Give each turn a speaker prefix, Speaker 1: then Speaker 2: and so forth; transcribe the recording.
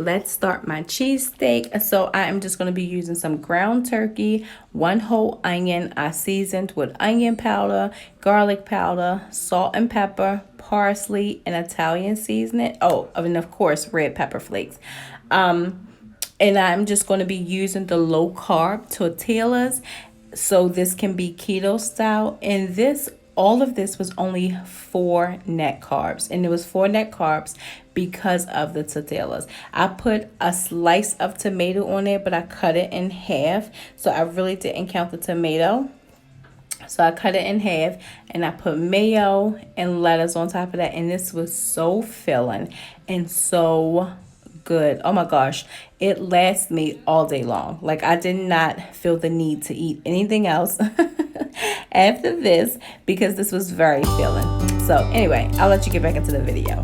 Speaker 1: let's start my cheesesteak. So I am just going to be using some ground turkey, 1 whole onion. I seasoned with onion powder, garlic powder, salt and pepper, parsley, and Italian seasoning. Oh, and of course, red pepper flakes. And I'm just going to be using the low carb tortillas. So this can be keto style. And all of this was only 4 net carbs. And it was 4 net carbs because of the tortillas. I put a slice of tomato on there, but I cut it in half. So I really didn't count the tomato. So I cut it in half and I put mayo and lettuce on top of that. And this was so filling and so good. Oh my gosh, it lasts me all day long. Like, I did not feel the need to eat anything else after this because this was very filling. So anyway, I'll let you get back into the video.